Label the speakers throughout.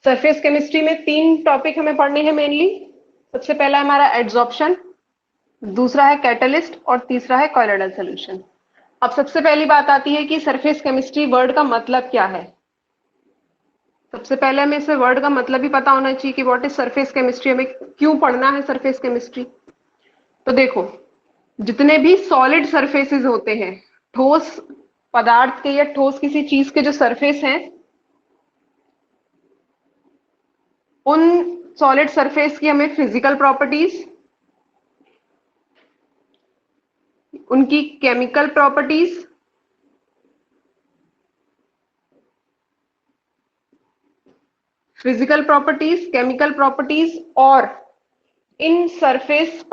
Speaker 1: Surface chemistry में 3 topic हमें पढ़ने हैं मेनली। सबसे पहला हमारा एड्सॉर्प्शन, दूसरा है कैटलिस्ट और तीसरा है कॉलोइडल सॉल्यूशन। अब सबसे पहली बात आती है कि सरफेस केमिस्ट्री वर्ड का मतलब क्या है। सबसे पहले हमें इसे वर्ड का मतलब भी पता होना चाहिए कि व्हाट इज सरफेस केमिस्ट्री, हमें क्यों पढ़ना है सरफेस केमिस्ट्री। तो देखो, जितने भी सॉलिड सरफेसेस होते हैं, ठोस पदार्थ के या ठोस किसी चीज के जो सरफेस हैं, उन सॉलिड सरफेस की हमें फिजिकल प्रॉपर्टीज, उनकी केमिकल प्रॉपर्टीज, केमिकल प्रॉपर्टीज और इन सरफेस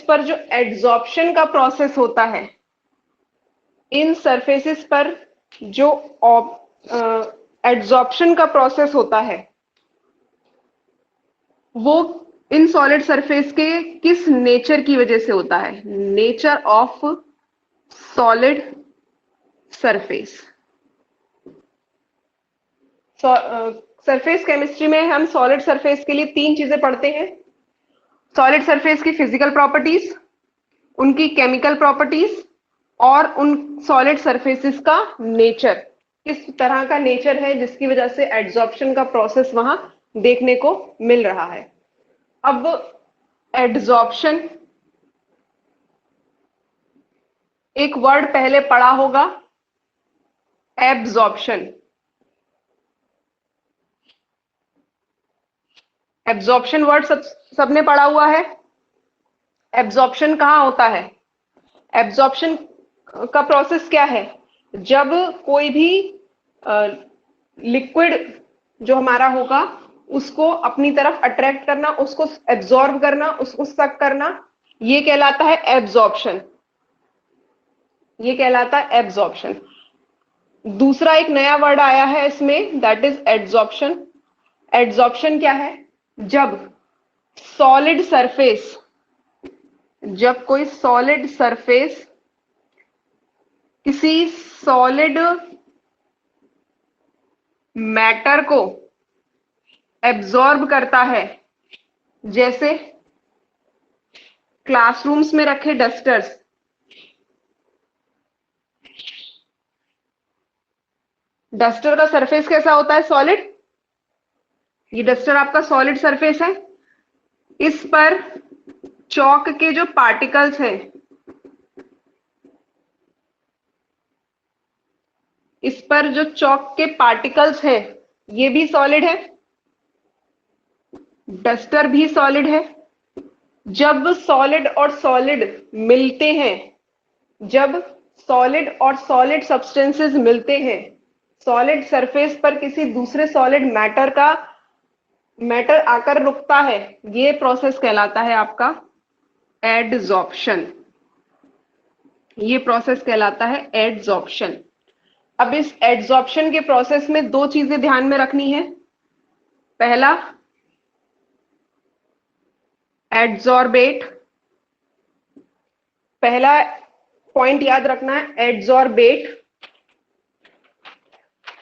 Speaker 1: पर जो एड्सॉर्प्शन का प्रोसेस होता है, इन सरफेसेस पर जो एड्सॉर्प्शन का प्रोसेस होता है, वो इन सॉलिड सरफेस के किस नेचर की वजह से होता है। Nature of solid surface. Surface chemistry में हम सॉलिड सरफेस के लिए 3 चीजें पढ़ते हैं। सॉलिड सरफेस की फिजिकल प्रॉपर्टीज, उनकी केमिकल प्रॉपर्टीज और उन सॉलिड सरफेसेस का नेचर, किस तरह का नेचर है जिसकी वजह से एड्सॉर्प्शन का प्रोसेस वहां देखने को मिल रहा है। अब एड्सॉर्प्शन, एक वर्ड पहले पढ़ा होगा, एब्जॉर्प्शन। एब्जॉर्प्शन वर्ड सबने पढ़ा हुआ है। एब्जॉर्प्शन कहाँ होता है? एब्जॉर्प्शन का प्रोसेस क्या है? जब कोई भी लिक्विड जो हमारा होगा, उसको अपनी तरफ अट्रैक्ट करना, उसको एब्जॉर्ब करना, उसको सक करना, ये कहलाता है एब्जॉर्प्शन। ये कहलाता है एब्जॉर्प्शन। दूसरा एक नया वर्ड आया है इसमें, दैट इज एडजॉर्प्शन। एडजॉर्प्शन क्या है? जब सॉलिड सरफेस, जब कोई सॉलिड सरफेस किसी सॉलिड मैटर को एब्जॉर्ब करता है, जैसे क्लासरूम्स में रखे डस्टर्स। डस्टर का सरफेस कैसा होता है? सॉलिड। ये डस्टर आपका सॉलिड सरफेस है। इस पर चौक के जो पार्टिकल्स हैं, इस पर जो चौक के पार्टिकल्स हैं, ये भी सॉलिड है, डस्टर भी सॉलिड है। जब सॉलिड और सॉलिड मिलते हैं, जब सॉलिड और सॉलिड सब्सटेंसेस मिलते हैं, सॉलिड सरफेस पर किसी दूसरे सॉलिड मैटर आकर रुकता है, ये प्रोसेस कहलाता है आपका एडजॉर्प्शन। ये प्रोसेस कहलाता है एडजॉर्प्शन। अब इस एडजॉर्प्शन के प्रोसेस में 2 चीजें ध्यान में रखनी है। पहला, एडजॉर्बेट। पहला पॉइंट याद रखना है एडजॉर्बेट।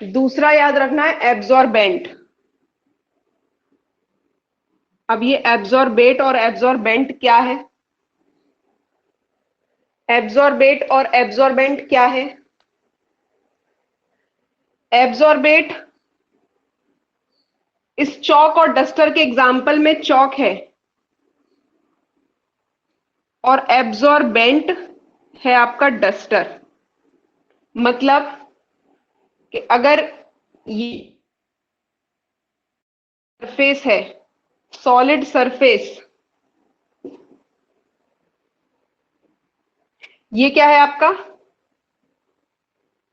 Speaker 1: दूसरा याद रखना है एब्जॉर्बेंट। अब ये एब्जॉर्बेट और एब्जॉर्बेंट क्या है? एब्जॉर्बेट और एब्जॉर्बेंट क्या है? एब्जॉर्बेट, इस चौक और डस्टर के एग्जाम्पल में चौक है, और एब्जॉर्बेंट है आपका डस्टर। मतलब कि अगर ये सरफेस है, सॉलिड सरफेस, ये क्या है आपका?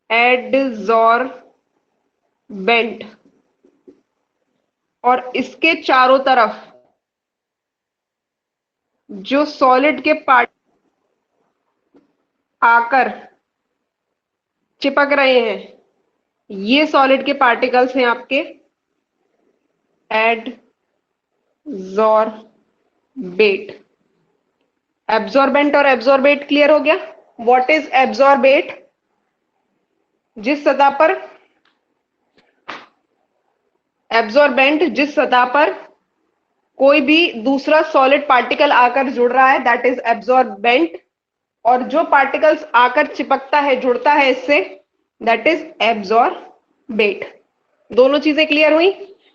Speaker 1: एडजॉर्बेंट। और इसके चारों तरफ जो सॉलिड के पार्ट आकर चिपक रहे हैं, ये सॉलिड के पार्टिकल्स हैं आपके एडजॉर्बेट। एब्जॉर्बेंट और एब्जॉर्बेट क्लियर हो गया? What is absorbent? जिस सतह पर एब्जॉर्बेंट जिस सतह पर कोई भी दूसरा सॉलिड पार्टिकल आकर जुड़ रहा है, दैट इज एब्जॉर्बेंट। और जो पार्टिकल्स आकर चिपकता है, जुड़ता है इससे, दैट इज एब्जॉर्बेट। दोनों चीजें क्लियर हुई?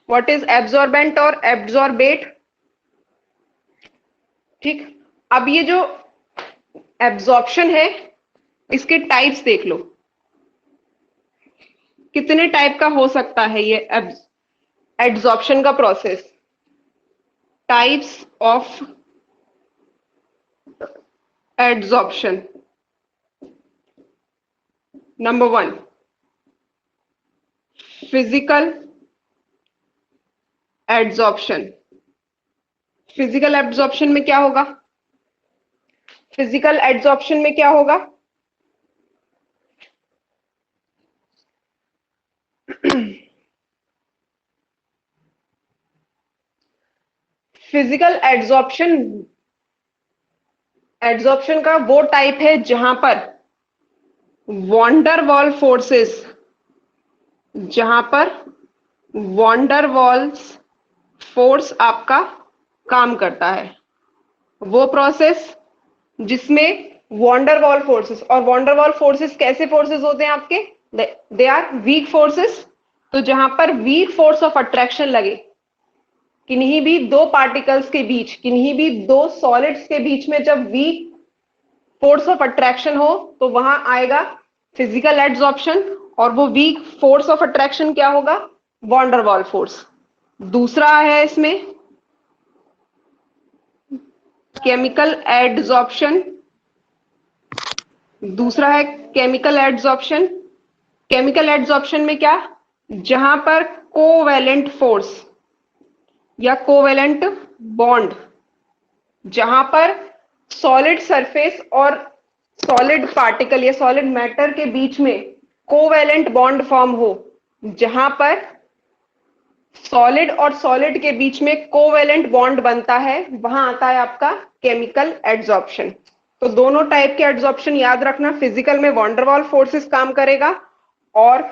Speaker 1: व्हाट इज एब्जॉर्बेंट और एब्जॉर्बेट? ठीक। अब ये जो एब्जॉर्प्शन है, इसके टाइप्स देख लो, कितने टाइप का हो सकता है ये एब्जॉर्प्शन का process. Types of absorption. Number 1, physical absorption. Physical absorption में क्या होगा? फिजिकल एब्जॉर्प्शन में क्या होगा? फिजिकल एब्जॉर्प्शन का वो टाइप है जहां पर वॉन्डर वॉल्स फोर्स आपका काम करता है। वो प्रोसेस जिसमें वॉन्डरवॉल फोर्सेस, और वॉन्डरवॉल फोर्सेस कैसे फोर्सेस होते हैं आपके? They are weak forces. तो जहां पर वीक फोर्स ऑफ अट्रैक्शन लगे, किन्हीं भी दो पार्टिकल्स के बीच, किन्हीं भी दो सॉलिड्स के बीच में जब वीक फोर्स ऑफ अट्रैक्शन हो, तो वहां आएगा फिजिकल एब्जॉर्प्शन। और वो वीक फोर्स ऑफ अट्रैक्शन क्या होगा? Van der Waals force. दूसरा है इसमें केमिकल एब्जॉर्प्शन। दूसरा है केमिकल एब्जॉर्प्शन। केमिकल एब्जॉर्प्शन में क्या? जहां पर कोवैलेंट फोर्स या कोवैलेंट बॉन्ड, जहां पर सॉलिड सरफेस और सॉलिड पार्टिकल या सॉलिड मैटर के बीच में कोवैलेंट बॉन्ड फॉर्म हो, जहां पर सॉलिड और सॉलिड के बीच में कोवैलेंट बॉन्ड बनता है, वहां आता है आपका केमिकल एब्जॉर्प्शन। तो दोनों टाइप के एब्जॉर्प्शन याद रखना। फिजिकल में वॉन्डरवॉल फोर्सेस काम करेगा, और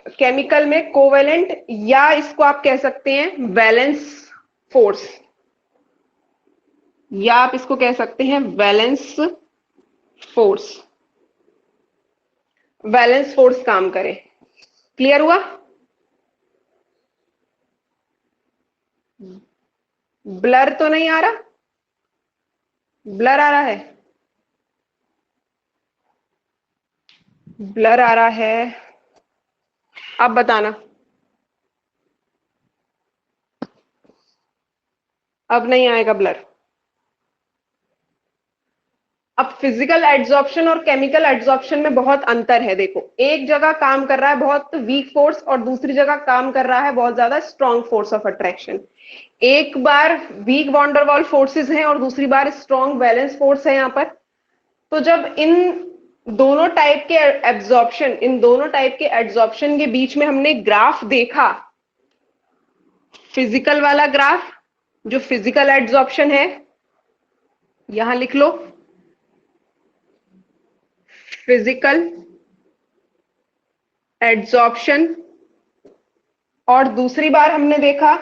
Speaker 1: केमिकल में कोवैलेंट, या इसको आप कह सकते हैं वैलेंस फोर्स, या आप इसको कह सकते हैं वैलेंस फोर्स। वैलेंस फोर्स काम करे। क्लियर हुआ? ब्लर तो नहीं आ रहा? ब्लर आ रहा है? ब्लर आ रहा है? अब बताना। अब नहीं आएगा ब्लर। अब फिजिकल एब्जॉर्प्शन और केमिकल एब्जॉर्प्शन में बहुत अंतर है। देखो, एक जगह काम कर रहा है बहुत वीक फोर्स, और दूसरी जगह काम कर रहा है बहुत ज्यादा स्ट्रॉन्ग फोर्स ऑफ अट्रैक्शन। एक बार वीक वॉन्डरवॉल फोर्सेस हैं और दूसरी बार स्ट्रॉन्ग बैलेंस फोर्स है यहां पर। तो जब इन दोनों टाइप के एब्जॉर्प्शन के बीच में हमने ग्राफ देखा, फिजिकल वाला ग्राफ, जो फिजिकल एब्जॉर्प्शन है, यहां लिख लो फिजिकल एब्जॉर्प्शन, और दूसरी बार हमने देखा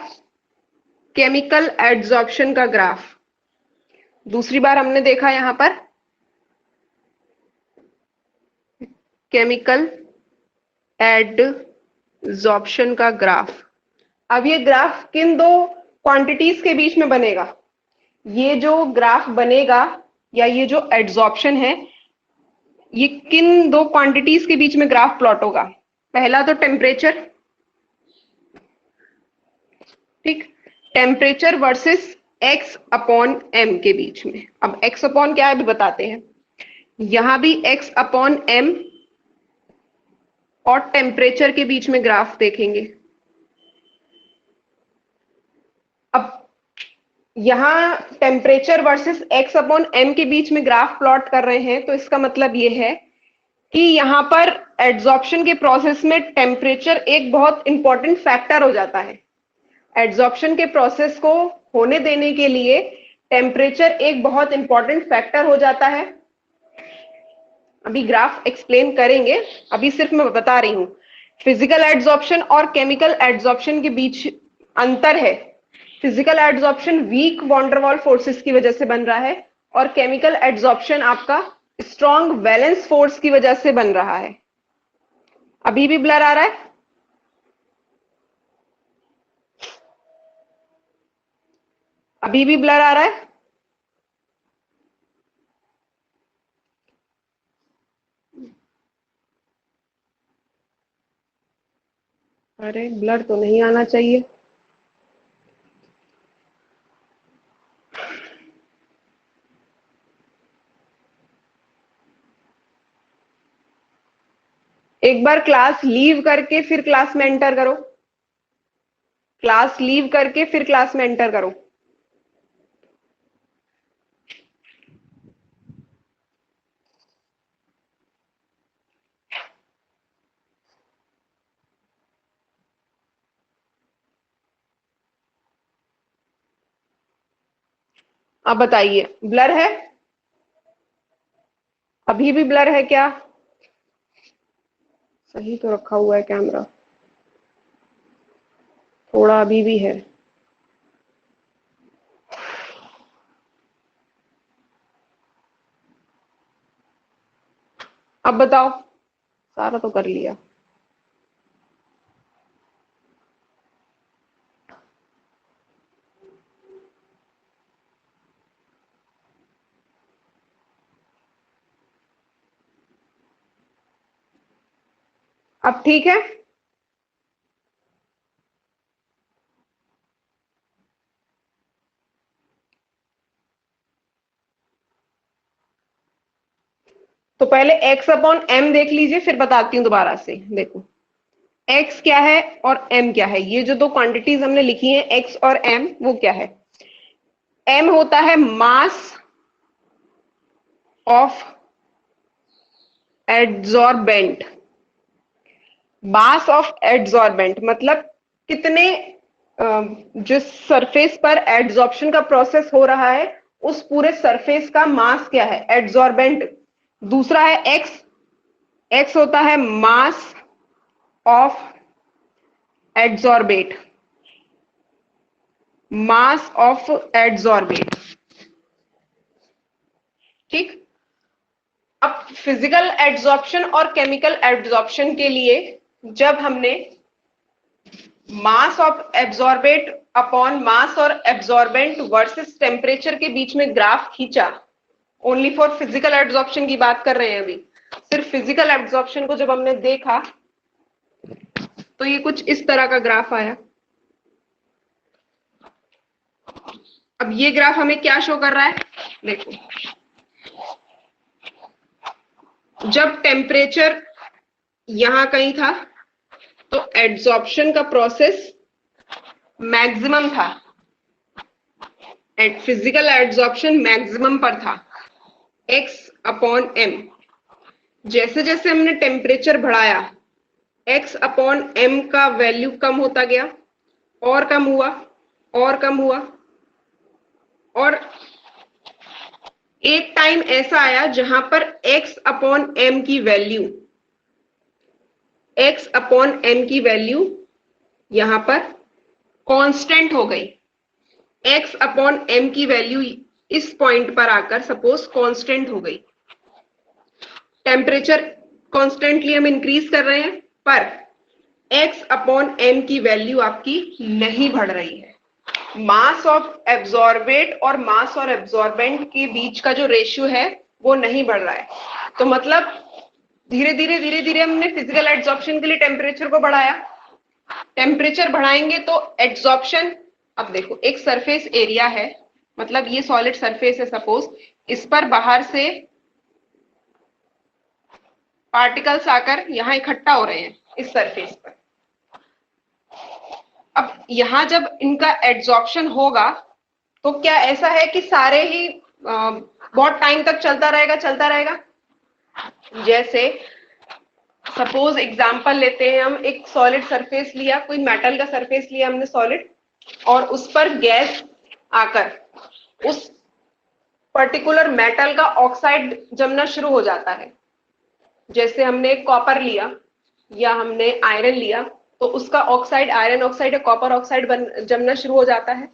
Speaker 1: केमिकल एब्जॉर्प्शन का ग्राफ। दूसरी बार हमने देखा यहां पर केमिकल एब्जॉर्प्शन का ग्राफ। अब ये ग्राफ किन दो क्वांटिटीज के बीच में बनेगा? ये जो ग्राफ बनेगा, या ये जो एब्जॉर्प्शन है, ये किन दो क्वांटिटीज के बीच में ग्राफ प्लॉट होगा? पहला तो टेम्परेचर, ठीक, temperature versus x upon m के बीच में। अब x अपॉन क्या है अभी बताते हैं। यहां भी x अपॉन m और टेम्परेचर के बीच में ग्राफ देखेंगे। अब यहां temperature versus x upon m के बीच में ग्राफ प्लॉट कर रहे हैं, तो इसका मतलब यह है कि यहां पर एब्जॉर्प्शन के प्रोसेस में टेम्परेचर एक बहुत इंपॉर्टेंट फैक्टर हो जाता है। एब्जॉर्प्शन के प्रोसेस को होने देने के लिए टेम्परेचर एक बहुत इंपॉर्टेंट फैक्टर हो जाता है। अभी ग्राफ एक्सप्लेन करेंगे, अभी सिर्फ मैं बता रही हूं। फिजिकल एड्सॉर्प्शन और केमिकल एड्सॉर्प्शन के बीच अंतर है। Physical adsorption weak van der Waals forces की वजह से बन रहा है और केमिकल एड्सॉर्प्शन आपका स्ट्रॉन्ग वैलेंस फोर्स की वजह से बन रहा है। अभी भी ब्लर आ रहा है? अभी भी ब्लर आ रहा है? अरे ब्लर तो नहीं आना चाहिए। एक बार क्लास लीव करके फिर क्लास में एंटर करो। क्लास लीव करके फिर क्लास में एंटर करो। अब बताइए, ब्लर है? अभी भी ब्लर है क्या? सही तो रखा हुआ है कैमरा, थोड़ा अभी भी है। अब बताओ, सारा तो कर लिया। अब ठीक है? तो पहले x अपॉन m देख लीजिए, फिर बताती हूं दोबारा से। देखो x क्या है और m क्या है। ये जो दो क्वांटिटीज हमने लिखी हैं x और m, वो क्या है? m होता है mass of adsorbent. Mass of adsorbent मतलब कितने जो सरफेस पर एड्सॉर्प्शन का प्रोसेस हो रहा है उस पूरे सरफेस का मास क्या है, एड्सॉर्बेंट। दूसरा है एक्स, एक्स होता है mass of adsorbate, mass of adsorbate. ठीक। अब फिजिकल एड्सॉर्प्शन और केमिकल एड्सॉर्प्शन के लिए जब हमने mass of absorbent upon mass और एब्जॉर्बेंट वर्सेस टेम्परेचर के बीच में ग्राफ खींचा, ओनली फॉर फिजिकल एब्जॉर्प्शन की बात कर रहे हैं अभी, सिर्फ फिजिकल एब्जॉर्प्शन को जब हमने देखा तो ये कुछ इस तरह का ग्राफ आया। अब ये ग्राफ हमें क्या शो कर रहा है? देखो, जब टेम्परेचर यहां कहीं था तो एड्सॉर्प्शन का प्रोसेस मैक्सिमम था, फिजिकल एड्सॉर्प्शन मैक्सिमम पर था, x अपॉन m। जैसे जैसे हमने टेम्परेचर बढ़ाया x अपॉन m का वैल्यू कम होता गया, और कम हुआ, और कम हुआ, और एक टाइम ऐसा आया जहां पर x अपॉन m की वैल्यू, x अपॉन m की वैल्यू यहां पर कांस्टेंट हो गई। x अपॉन m की वैल्यू इस पॉइंट पर आकर सपोज कांस्टेंट हो गई। टेम्परेचर कॉन्स्टेंटली हम इंक्रीज कर रहे हैं पर x अपॉन m की वैल्यू आपकी नहीं बढ़ रही है। मास ऑफ एब्जॉर्बेट और मास और एब्जॉर्बेंट के बीच का जो रेशियो है वो नहीं बढ़ रहा है। तो मतलब धीरे धीरे धीरे धीरे हमने फिजिकल एड्सॉर्प्शन के लिए टेम्परेचर को बढ़ाया, टेम्परेचर बढ़ाएंगे तो एड्सॉर्प्शन। अब देखो, एक सरफेस एरिया है, मतलब ये सॉलिड सरफेस है सपोज, इस पर बाहर से पार्टिकल्स आकर यहां इकट्ठा हो रहे हैं इस सरफेस पर। अब यहां जब इनका एड्सॉर्प्शन होगा तो क्या ऐसा है कि सारे ही बहुत टाइम तक चलता रहेगा, चलता रहेगा? जैसे सपोज एग्जांपल लेते हैं हम, एक सॉलिड सरफेस लिया, कोई मेटल का सरफेस लिया हमने सॉलिड, और उस पर गैस आकर उस पर्टिकुलर मेटल का ऑक्साइड जमना शुरू हो जाता है। जैसे हमने कॉपर लिया, या हमने आयरन लिया तो उसका ऑक्साइड, आयरन ऑक्साइड या कॉपर ऑक्साइड जमना शुरू हो जाता है।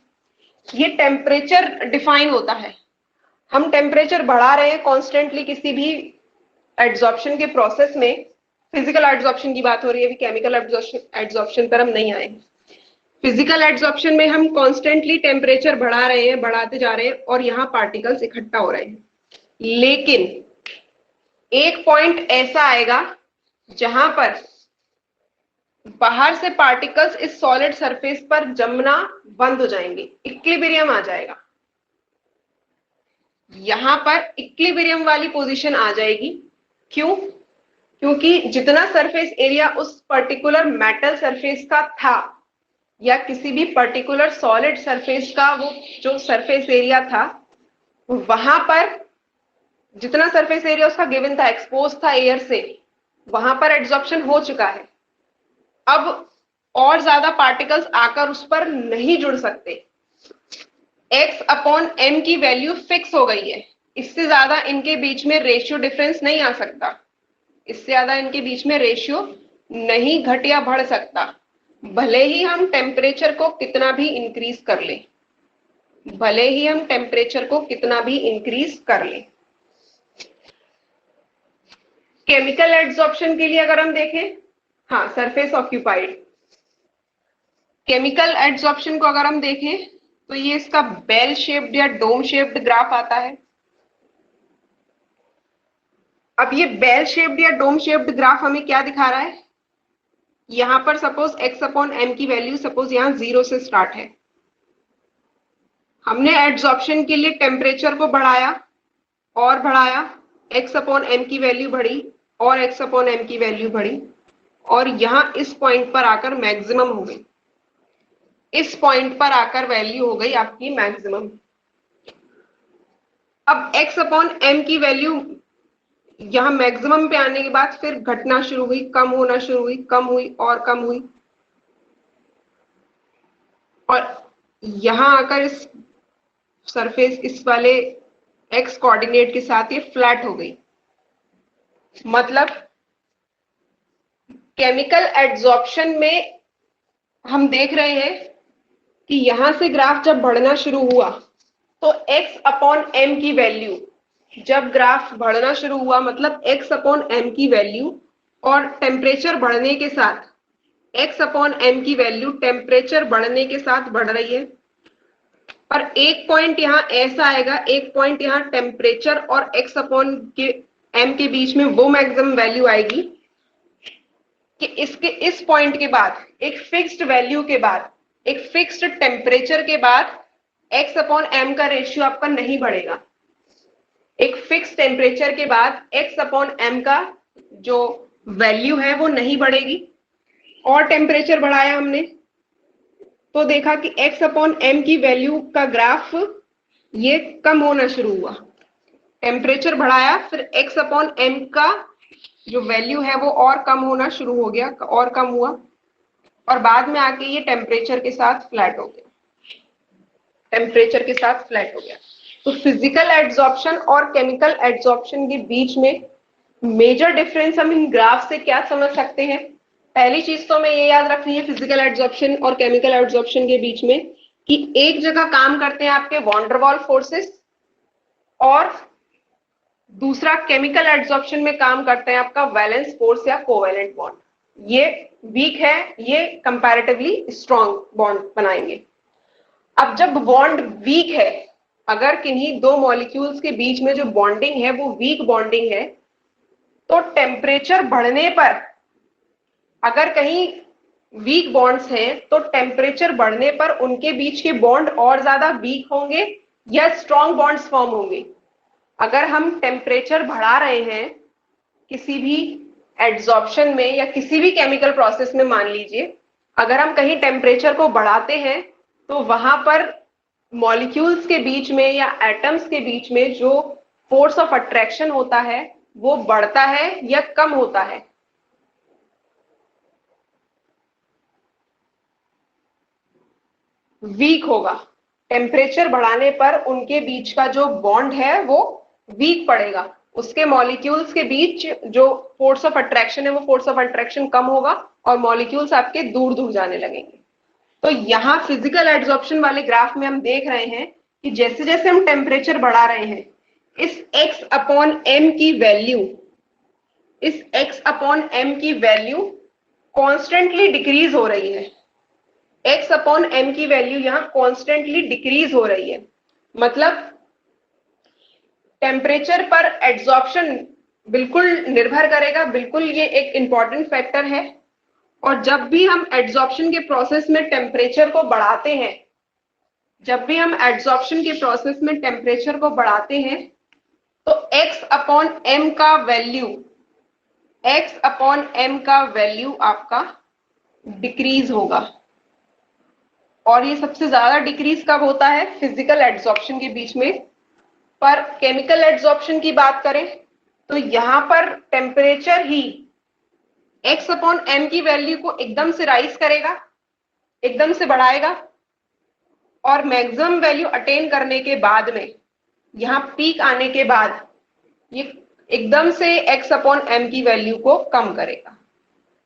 Speaker 1: ये टेम्परेचर डिफाइन होता है। हम टेम्परेचर बढ़ा रहे हैं कॉन्स्टेंटली किसी भी एड्सॉर्प्शन के प्रोसेस में। फिजिकल एड्सॉर्प्शन की बात हो रही है, अभी केमिकल एड्सॉर्प्शन पर हम नहीं आए। फिजिकल एड्सॉर्प्शन में हम कॉन्स्टेंटली टेम्परेचर बढ़ा रहे हैं, बढ़ाते जा रहे हैं और यहाँ पार्टिकल्स इकट्ठा हो रहे हैं। लेकिन एक पॉइंट ऐसा आएगा जहां पर बाहर से पार्टिकल्स इस सॉलिड सरफेस पर जमना बंद हो जाएंगे, इक्विलिब्रियम आ जाएगा। यहां पर इक्विलिब्रियम वाली पोजीशन आ जाएगी। क्यों? क्योंकि जितना सरफेस एरिया उस पर्टिकुलर मेटल सरफेस का था या किसी भी पर्टिकुलर सॉलिड सरफेस का वो जो सरफेस एरिया था, वहां पर जितना सरफेस एरिया उसका गिवन था, एक्सपोज था एयर से, वहां पर एड्सॉर्प्शन हो चुका है। अब और ज्यादा पार्टिकल्स आकर उस पर नहीं जुड़ सकते। x अपॉन m की वैल्यू फिक्स हो गई है। इससे ज्यादा इनके बीच में रेशियो डिफरेंस नहीं आ सकता। इससे ज्यादा इनके बीच में रेशियो नहीं घट या बढ़ सकता, भले ही हम टेम्परेचर को कितना भी इंक्रीज कर ले। भले ही हम टेम्परेचर को कितना भी इंक्रीज कर ले। केमिकल एड्सॉर्प्शन के लिए अगर हम देखें, हाँ, सरफेस ऑक्यूपाइड। केमिकल एड्सॉर्प्शन को अगर हम देखें तो ये इसका बेल शेप्ड या डोम शेप्ड ग्राफ आता है। अब ये बेल शेप्ड या डोम शेप्ड ग्राफ हमें क्या दिखा रहा है? यहां पर सपोज x अपॉन m की वैल्यू सपोज यहां 0 से स्टार्ट है। हमने एड्सॉर्प्शन के लिए टेम्परेचर को बढ़ाया और बढ़ाया, x अपॉन m की वैल्यू बढ़ी और x अपॉन m की वैल्यू बढ़ी और यहां इस पॉइंट पर आकर मैक्सिमम हो गई। इस पॉइंट पर आकर वैल्यू हो गई आपकी मैक्सिमम। अब x अपॉन m की वैल्यू यहां मैक्सिमम पे आने के बाद फिर घटना शुरू हुई, कम होना शुरू हुई, कम हुई और कम हुई और यहां आकर इस सरफेस, इस वाले x कोऑर्डिनेट के साथ ये फ्लैट हो गई। मतलब केमिकल एड्सॉर्प्शन में हम देख रहे हैं कि यहां से ग्राफ जब बढ़ना शुरू हुआ तो x अपॉन m की वैल्यू, जब ग्राफ बढ़ना शुरू हुआ मतलब x अपॉन m की वैल्यू और टेम्परेचर बढ़ने के साथ x अपॉन m की वैल्यू टेम्परेचर बढ़ने के साथ बढ़ रही है। और एक पॉइंट यहां ऐसा आएगा, एक पॉइंट यहां टेम्परेचर और x अपॉन के m के बीच में वो मैक्सिमम वैल्यू आएगी कि इसके इस पॉइंट के बाद, एक फिक्स्ड वैल्यू के बाद, एक फिक्स्ड टेम्परेचर के बाद x अपॉन m का रेशियो आपका नहीं बढ़ेगा। एक फिक्स टेम्परेचर के बाद x अपॉन m का जो वैल्यू है वो नहीं बढ़ेगी। और टेम्परेचर बढ़ाया हमने तो देखा कि x अपॉन m की वैल्यू का ग्राफ ये कम होना शुरू हुआ। टेम्परेचर बढ़ाया फिर x अपॉन m का जो वैल्यू है वो और कम होना शुरू हो गया, और कम हुआ और बाद में आके ये टेम्परेचर के साथ फ्लैट हो गया। टेम्परेचर के साथ फ्लैट हो गया। तो फिजिकल एड्सॉर्प्शन और केमिकल एड्सॉर्प्शन के बीच में मेजर डिफरेंस हम इन ग्राफ से क्या समझ सकते हैं? पहली चीज तो हमें ये याद रखनी है फिजिकल एड्सॉर्प्शन और केमिकल एड्सॉर्प्शन के बीच में कि एक जगह काम करते हैं आपके वॉन डर वाल फोर्सेस और दूसरा केमिकल एड्सॉर्प्शन में काम करते हैं आपका वैलेंस फोर्स या कोवेलेंट बॉन्ड। ये वीक है, ये कंपैरेटिवली स्ट्रॉन्ग बॉन्ड बनाएंगे। अब जब बॉन्ड वीक है, अगर किन्हीं दो मॉलिक्यूल्स के बीच में जो बॉन्डिंग है वो वीक बॉन्डिंग है, तो टेम्परेचर बढ़ने पर, अगर कहीं वीक बॉन्ड्स हैं तो टेम्परेचर बढ़ने पर उनके बीच के बॉन्ड और ज्यादा वीक होंगे या स्ट्रॉन्ग बॉन्ड्स फॉर्म होंगे। अगर हम टेम्परेचर बढ़ा रहे हैं किसी भी एड्सॉर्प्शन में या किसी भी केमिकल प्रोसेस में, मान लीजिए अगर हम कहीं टेम्परेचर को बढ़ाते हैं तो वहां पर मॉलिक्यूल्स के बीच में या एटम्स के बीच में जो फोर्स ऑफ अट्रैक्शन होता है वो बढ़ता है या कम होता है? वीक होगा। टेम्परेचर बढ़ाने पर उनके बीच का जो बॉन्ड है वो वीक पड़ेगा। उसके मॉलिक्यूल्स के बीच जो फोर्स ऑफ अट्रैक्शन है वो फोर्स ऑफ अट्रैक्शन कम होगा और मॉलिक्यूल्स आपके दूर दूर जाने लगेंगे। तो यहाँ फिजिकल एड्सॉर्प्शन वाले ग्राफ में हम देख रहे हैं कि जैसे जैसे हम टेम्परेचर बढ़ा रहे हैं, इस x अपॉन m की वैल्यू, इस x अपॉन m की वैल्यू कॉन्स्टेंटली डिक्रीज हो रही है। x अपॉन m की वैल्यू यहां कॉन्स्टेंटली डिक्रीज हो रही है, मतलब टेम्परेचर पर एड्सॉर्प्शन बिल्कुल निर्भर करेगा, बिल्कुल ये एक इंपॉर्टेंट फैक्टर है। और जब भी हम एड्सॉर्प्शन के प्रोसेस में टेम्परेचर को बढ़ाते हैं, जब भी हम एड्सॉर्प्शन के प्रोसेस में टेम्परेचर को बढ़ाते हैं, तो x अपॉन m का वैल्यू, x अपॉन m का वैल्यू आपका डिक्रीज होगा। और ये सबसे ज्यादा डिक्रीज कब होता है? फिजिकल एड्सॉर्प्शन के बीच में। पर केमिकल एड्सॉर्प्शन की बात करें तो यहां पर टेम्परेचर ही x अपॉन m की वैल्यू को एकदम से राइज करेगा, एकदम से बढ़ाएगा, और मैक्सिमम वैल्यू अटेन करने के बाद में, यहां पीक आने के बाद ये एकदम से x अपॉन m की वैल्यू को कम करेगा,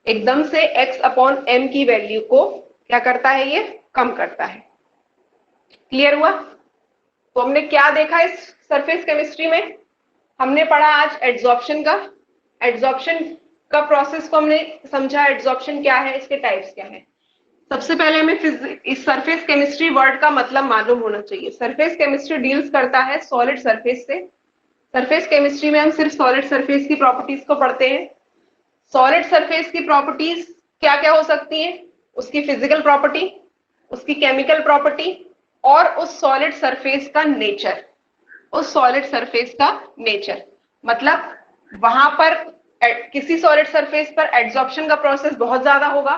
Speaker 1: एकदम से x अपॉन m की वैल्यू को क्या करता है? ये कम करता है। क्लियर हुआ? तो हमने क्या देखा इस सरफेस केमिस्ट्री में? हमने पढ़ा आज एड्सॉर्प्शन का, एड्सॉर्प्शन का प्रोसेस को हमने समझा, एड्सॉर्प्शन क्या है, इसके टाइप्स क्या है। सबसे पहले हमें इस सरफेस केमिस्ट्री वर्ड का मतलब मालूम होना चाहिए। सरफेस केमिस्ट्री डील्स करता है सॉलिड सरफेस से। सरफेस केमिस्ट्री में हम सिर्फ सॉलिड सरफेस की प्रॉपर्टीज को पढ़ते हैं। सॉलिड सरफेस की प्रॉपर्टीज क्या क्या हो सकती हैं? उसकी फिजिकल प्रॉपर्टी, उसकी केमिकल प्रॉपर्टी, और उस सॉलिड सरफेस का नेचर, उस सॉलिड सरफेस का नेचर। मतलब वहां पर किसी सॉलिड सरफेस पर एड्सॉर्प्शन का प्रोसेस बहुत ज्यादा होगा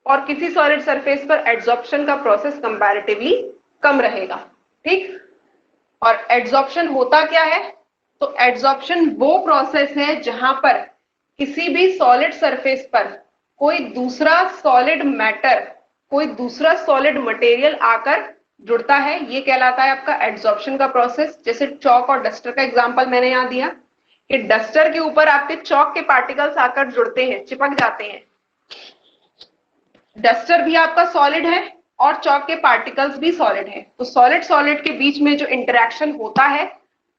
Speaker 1: और किसी सॉलिड सरफेस पर एड्सॉर्प्शन का प्रोसेस कंपैरेटिवली कम रहेगा। ठीक? और एड्सॉर्प्शन होता क्या है? तो एड्सॉर्प्शन वो प्रोसेस है जहां पर किसी भी सॉलिड सरफेस पर कोई दूसरा सॉलिड मैटर, कोई दूसरा सॉलिड मटेरियल आकर जुड़ता है। ये कहलाता है आपका एड्सॉर्प्शन का प्रोसेस। जैसे चौक और डस्टर का एग्जांपल मैंने यहां दिया कि डस्टर के ऊपर आपके चौक के पार्टिकल्स आकर जुड़ते हैं, चिपक जाते हैं। डस्टर भी आपका सॉलिड है और चौक के पार्टिकल्स भी सॉलिड है। तो सॉलिड सॉलिड के बीच में जो इंटरेक्शन होता है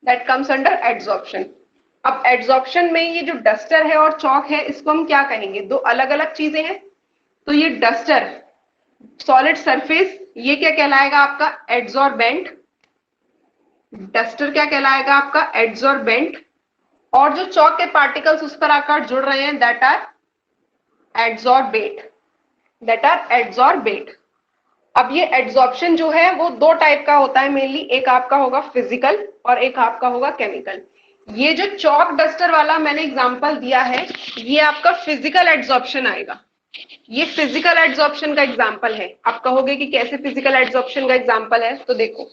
Speaker 1: दैट कम्स अंडर एड्सॉर्प्शन। अब एड्सॉर्प्शन में ये जो डस्टर है और चौक है, इसको हम क्या कहेंगे? दो अलग अलग चीजें हैं। तो ये डस्टर सॉलिड सरफेस, ये क्या कहलाएगा? आपका एड्सॉर्बेंट। डस्टर क्या कहलाएगा? आपका एड्सॉर्बेंट। और जो चौक के पार्टिकल्स उस पर आकर जुड़ रहे हैं that are adsorbate, that are adsorbate. अब ये एड्सॉर्प्शन जो है वो दो टाइप का होता है मेनली, एक आपका होगा फिजिकल और एक आपका होगा केमिकल। ये जो चौक डस्टर वाला मैंने एग्जांपल दिया है, ये आपका फिजिकल एड्सॉर्प्शन आएगा। ये फिजिकल एड्सॉर्प्शन का एग्जांपल है। आप कहोगे कि कैसे फिजिकल एड्सॉर्प्शन का एग्जांपल है? तो देखो,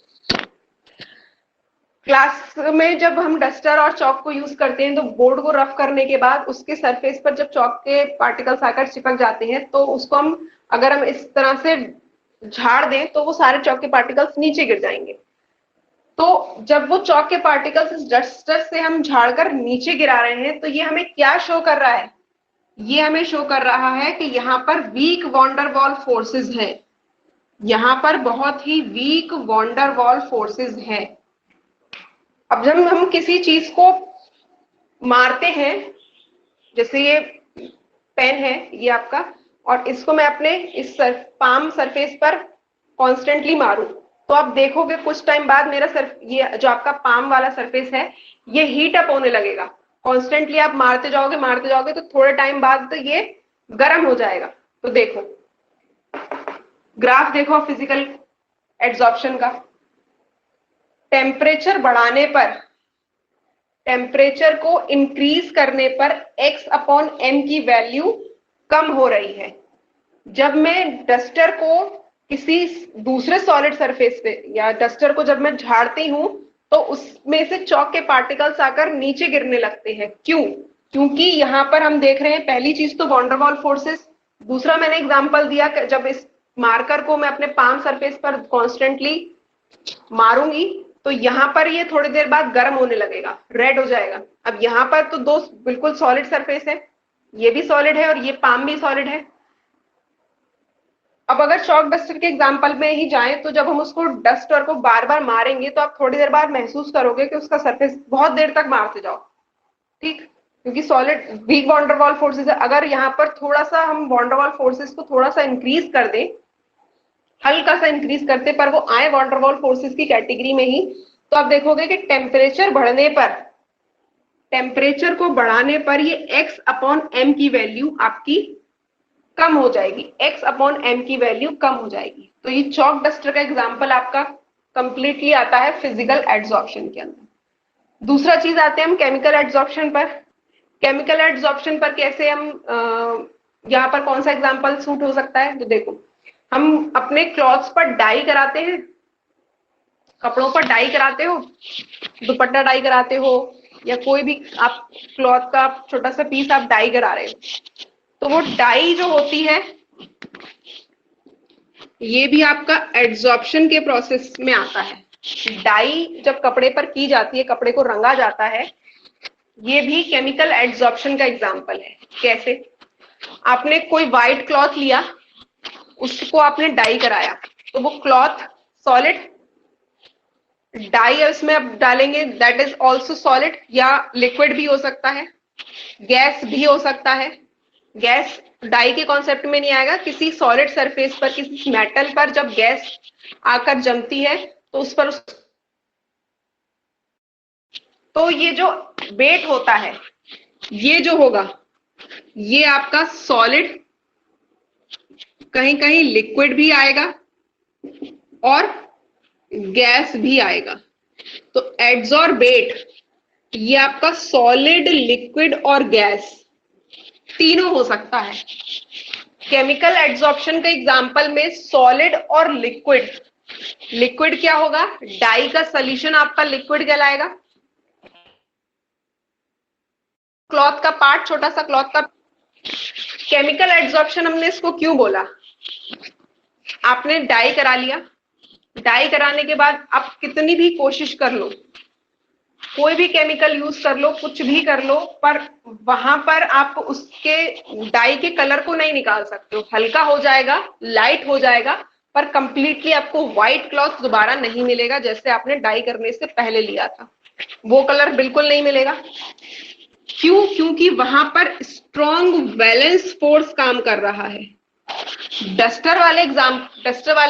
Speaker 1: क्लास में जब हम डस्टर और चौक को यूज करते हैं तो बोर्ड को रफ करने के बाद उसके सरफेस पर जब चौक के पार्टिकल्स आकर चिपक जाते हैं तो उसको हम, अगर हम इस तरह से झाड़ दें तो वो सारे चौक के पार्टिकल्स नीचे गिर जाएंगे। तो जब वो चौक के पार्टिकल्स इस डस्टर से हम झाड़कर नीचे गिरा रहे हैं तो ये हमें क्या शो कर रहा है? ये हमें शो कर रहा है कि यहाँ पर वीक वॉन्डरवॉल फोर्सेस हैं, यहाँ पर बहुत ही वीक वॉन्डरवॉल फोर्सेस हैं। अब जब हम किसी चीज को मारते हैं, जैसे ये पेन है ये आपका, और इसको मैं अपने इस पाम सरफेस पर कॉन्स्टेंटली मारूं, तो आप देखोगे कुछ टाइम बाद मेरा ये जो आपका पाम वाला सरफेस है ये हीट अप होने लगेगा। कॉन्स्टेंटली आप मारते जाओगे तो थोड़े टाइम बाद तो ये गर्म हो जाएगा। तो देखो ग्राफ देखो फिजिकल एड्सॉर्प्शन का। टेम्परेचर बढ़ाने पर, टेम्परेचर को इंक्रीज करने पर x अपॉन m की वैल्यू कम हो रही है। जब मैं डस्टर को किसी दूसरे सॉलिड सरफेस पे या डस्टर को जब मैं झाड़ती हूं तो उसमें से चौक के पार्टिकल्स आकर नीचे गिरने लगते हैं। क्यों? क्योंकि यहां पर हम देख रहे हैं पहली चीज तो वॉन्डरवॉल फोर्सेस, दूसरा मैंने एग्जांपल दिया जब इस मार्कर को मैं अपने पाम सरफेस पर कॉन्स्टेंटली मारूंगी तो यहाँ पर ये थोड़ी देर बाद गर्म होने लगेगा, रेड हो जाएगा। अब यहाँ पर तो दो बिल्कुल सॉलिड सरफेस है, ये भी सॉलिड है और ये पाम भी सॉलिड है। अब अगर चॉक डस्टर के एग्जांपल में ही जाएं तो जब हम उसको डस्टर को बार बार मारेंगे तो आप थोड़ी देर बाद महसूस करोगे कि उसका सरफेस, बहुत देर तक मारते जाओ, ठीक, क्योंकि सॉलिड वीक वॉन्डरवॉल फोर्सेस है। अगर यहाँ पर थोड़ा सा हम वॉन्डरवॉल फोर्सेस को थोड़ा सा इंक्रीज कर दें, हल्का सा इंक्रीज करते, पर वो आए वॉन्डरवॉल फोर्सेस की कैटेगरी में ही, तो आप देखोगे कि टेम्परेचर बढ़ने पर, टेम्परेचर को बढ़ाने पर ये x अपॉन m की वैल्यू आपकी कम हो जाएगी, x अपॉन m की वैल्यू कम हो जाएगी। तो ये चॉक डस्टर का एग्जांपल आपका कंप्लीटली आता है फिजिकल एड्सॉर्प्शन के अंदर। दूसरा चीज आते हैं हम केमिकल एड्सॉर्प्शन पर। केमिकल एड्सॉर्प्शन पर कैसे हम यहाँ पर कौन सा एग्जांपल सूट हो सकता है, तो देखो, हम अपने क्लॉथ्स पर डाई कराते हैं, कपड़ों पर डाई कराते हो, दुपट्टा डाई कराते हो, या कोई भी आप क्लॉथ का छोटा सा पीस आप डाई करा रहे हो, तो वो डाई जो होती है ये भी आपका एड्सॉर्प्शन के प्रोसेस में आता है। डाई जब कपड़े पर की जाती है, कपड़े को रंगा जाता है, ये भी केमिकल एड्सॉर्प्शन का एग्जांपल है। कैसे, आपने कोई व्हाइट क्लॉथ लिया, उसको आपने डाई कराया, तो वो क्लॉथ सॉलिड, डाई उसमें अब डालेंगे दैट इज ऑल्सो सॉलिड, या लिक्विड भी हो सकता है, गैस भी हो सकता है। गैस डाई के कॉन्सेप्ट में नहीं आएगा, किसी सॉलिड सरफेस पर, किसी मेटल पर जब गैस आकर जमती है तो उस पर, तो ये जो वेट होता है, ये जो होगा, ये आपका सॉलिड, कहीं कहीं लिक्विड भी आएगा और गैस भी आएगा। तो एड्सॉर्बेट ये आपका सॉलिड, लिक्विड और गैस तीनों हो सकता है। केमिकल एड्सॉर्प्शन के एग्जांपल में सॉलिड और लिक्विड, लिक्विड क्या होगा, डाई का सॉल्यूशन आपका लिक्विड कहलाएगा। क्लॉथ का पार्ट, छोटा सा क्लॉथ का, केमिकल एड्सॉर्प्शन हमने इसको क्यों बोला, आपने डाई करा लिया, डाई कराने के बाद आप कितनी भी कोशिश कर लो, कोई भी केमिकल यूज कर लो, कुछ भी कर लो, पर वहां पर आप उसके डाई के कलर को नहीं निकाल सकते हो। हल्का हो जाएगा, लाइट हो जाएगा, पर कंप्लीटली आपको व्हाइट क्लॉथ दोबारा नहीं मिलेगा जैसे आपने डाई करने से पहले लिया था, वो कलर बिल्कुल नहीं मिलेगा। क्यों, क्योंकि वहां पर स्ट्रॉन्ग बैलेंस फोर्स काम कर रहा है। डस्टर वाले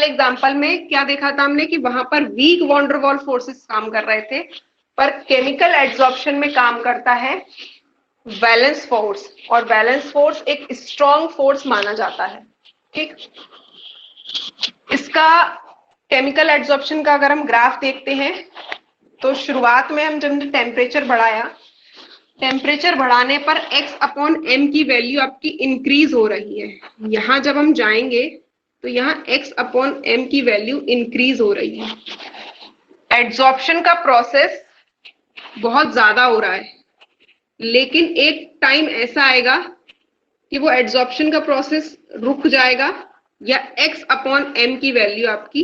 Speaker 1: एग्जांपल में क्या देखा था हमने कि वहां पर वीक वॉन्डरवॉल फोर्सेस काम कर रहे थे, पर केमिकल एड्सॉर्प्शन में काम करता है बैलेंस फोर्स, और बैलेंस फोर्स एक स्ट्रॉन्ग फोर्स माना जाता है। ठीक, इसका केमिकल एड्सॉर्प्शन का अगर हम ग्राफ देखते हैं तो शुरुआत में हम जब टेम्परेचर बढ़ाया, टेम्परेचर बढ़ाने पर x अपॉन m की वैल्यू आपकी इंक्रीज हो रही है। यहां जब हम जाएंगे तो यहाँ x अपॉन m की वैल्यू इंक्रीज हो रही है। एड्सॉर्प्शन का प्रोसेस बहुत ज्यादा हो रहा है, लेकिन एक टाइम ऐसा आएगा कि वो एड्सॉर्प्शन का प्रोसेस रुक जाएगा, या x अपॉन m की वैल्यू आपकी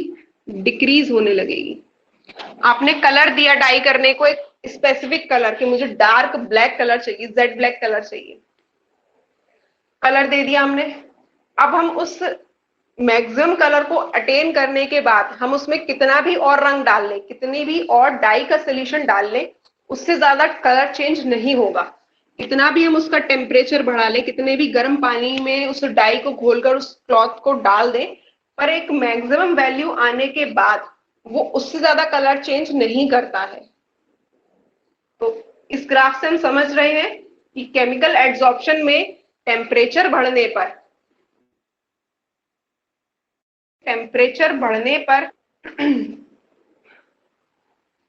Speaker 1: डिक्रीज होने लगेगी। आपने कलर दिया डाई करने को, एक स्पेसिफिक कलर कि मुझे डार्क ब्लैक कलर चाहिए, जेड ब्लैक कलर चाहिए, कलर दे दिया हमने। अब हम उस मैक्सिमम कलर को अटेन करने के बाद हम उसमें कितना भी और रंग डाल लें, कितनी भी और डाई का सोल्यूशन डाल लें, उससे ज्यादा कलर चेंज नहीं होगा। कितना भी हम उसका टेम्परेचर बढ़ा लें, कितने भी गर्म पानी में उस डाई को घोलकर उस क्लॉथ को डाल दें, पर एक मैक्सिमम वैल्यू आने के बाद वो उससे ज्यादा कलर चेंज नहीं करता है। तो इस ग्राफ से हम समझ रहे हैं कि केमिकल एड्सॉर्प्शन में टेम्परेचर बढ़ने पर, टेम्परेचर बढ़ने पर